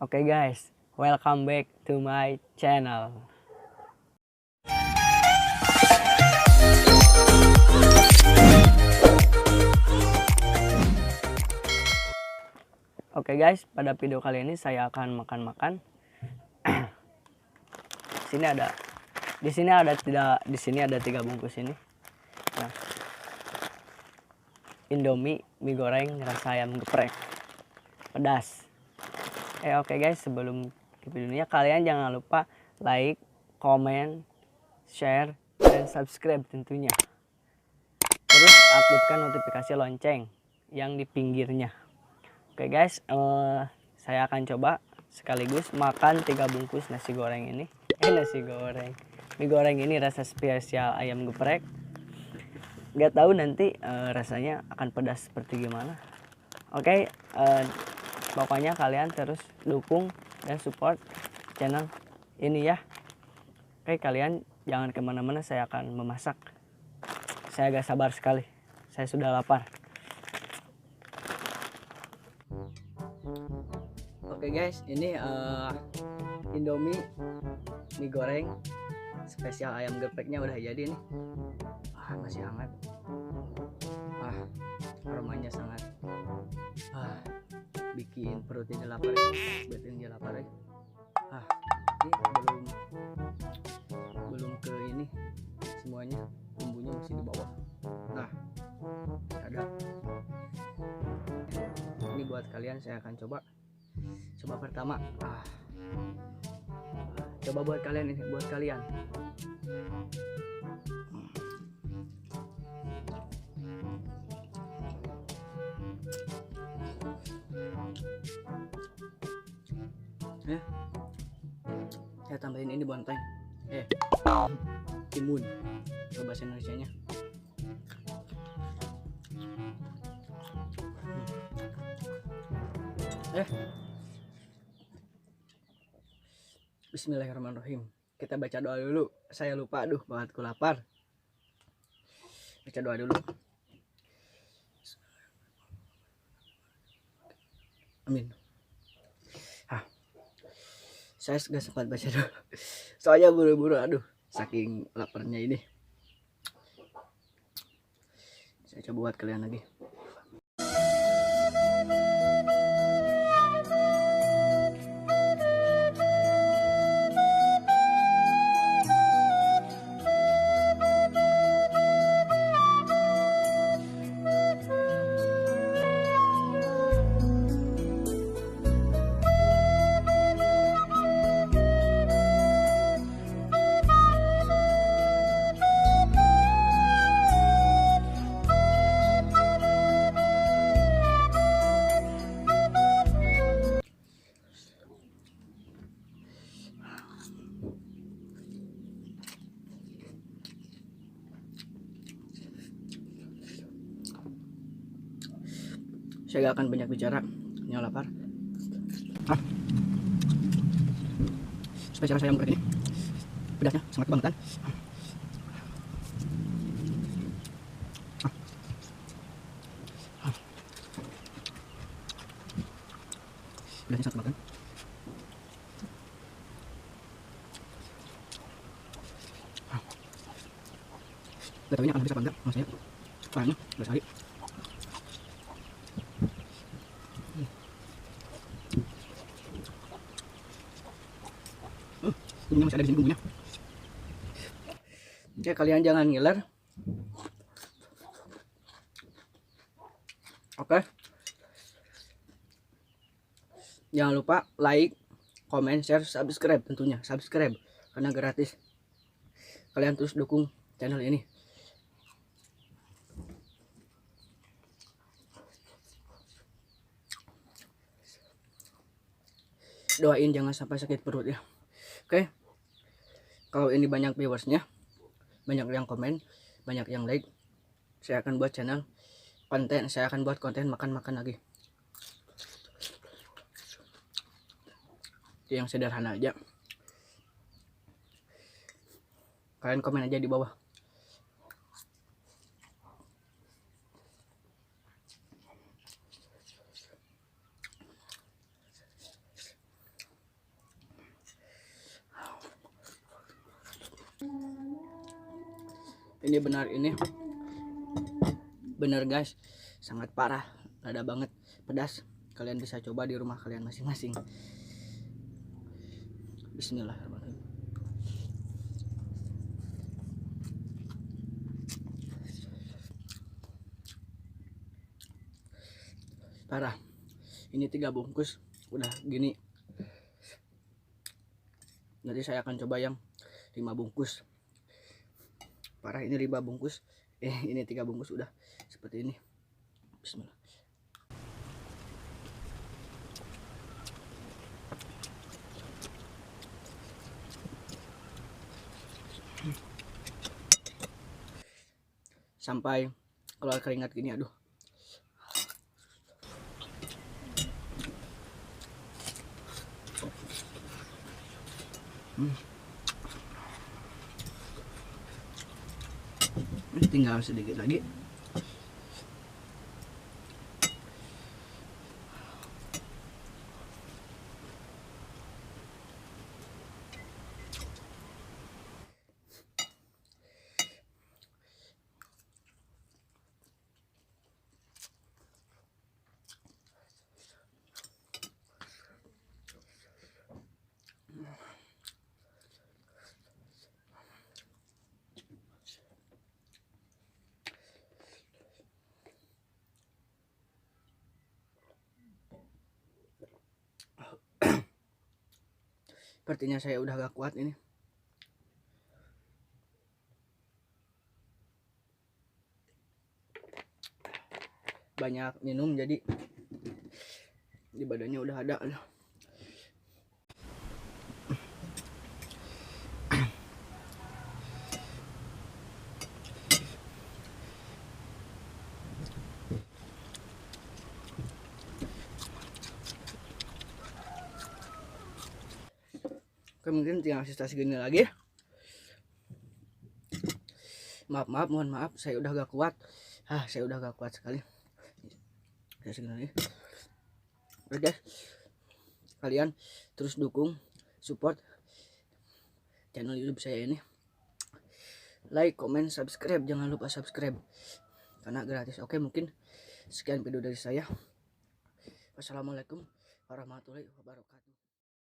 Oke guys, welcome back to my channel. Oke guys, pada video kali ini saya akan makan-makan. Di sini ada 3 bungkus ini. Nah, Indomie mie goreng rasa ayam geprek pedas. Oke guys, sebelum ke videonya kalian jangan lupa like, comment, share, dan subscribe tentunya. Terus aktifkan notifikasi lonceng yang di pinggirnya. Oke guys, saya akan coba sekaligus makan 3 bungkus nasi goreng ini. Mie goreng ini rasa spesial ayam geprek. Gak tahu nanti rasanya akan pedas seperti gimana. Oke, pokoknya kalian terus dukung dan support channel ini ya. Oke, kalian jangan kemana-mana, saya akan memasak. Saya agak sabar sekali, saya sudah lapar. Oke guys, ini Indomie mie goreng spesial ayam gepreknya udah jadi nih. Masih hangat. Aromanya sangat bikin perut jadi lapar ya. Ini belum ke ini semuanya, bumbunya masih di bawah. Nah, ada ini buat kalian, saya akan coba pertama. Coba buat kalian, ini buat kalian. Saya tambahin ini bonteng, timun, bahasa Indonesianya. Bismillahirrahmanirrahim. Kita baca doa dulu. Saya lupa, banget ku lapar. Baca doa dulu. Amin. Saya gak sempat baca doa, soalnya buru-buru, saking laparnya ini. Saya coba buat kalian lagi. Saya gak akan banyak bicara, ini lapar. Spesial ayam geprek ini pedasnya sangat kebangetan. Pedasnya sangat kebangetan. Gak tahu ini akan habis apa enggak, maksudnya soalnya udah sehari. Bumbunya masih ada di sini bumbunya. Oke, kalian jangan ngiler. Oke. Jangan lupa like, comment, share, subscribe tentunya. Subscribe karena gratis. Kalian terus dukung channel ini. Doain jangan sampai sakit perut ya. Oke. Kalau ini banyak viewersnya, banyak yang komen, banyak yang like, saya akan buat channel konten, saya akan buat konten makan-makan lagi. Itu yang sederhana aja. Kalian komen aja di bawah. Ini benar guys, sangat parah, ada banget pedas. Kalian bisa coba di rumah kalian masing-masing. Bismillahirrahmanirrahim. Parah. Ini 3 bungkus udah gini. Nanti saya akan coba yang 5 bungkus. Parah, ini 5 bungkus. Ini 3 bungkus udah seperti ini. Bismillah. Sampai keluar keringat gini, aduh. Ini tinggal sedikit lagi. Sepertinya saya udah gak kuat ini. Banyak minum jadi di badannya udah ada. Oke, mungkin tinggal sisa segini lagi. Mohon maaf, saya udah gak kuat. Saya udah gak kuat sekali. Saya segini lagi. Oke guys, kalian terus dukung, support channel YouTube saya ini. Like, comment, subscribe. Jangan lupa subscribe karena gratis. Oke, mungkin sekian video dari saya. Wassalamualaikum warahmatullahi wabarakatuh.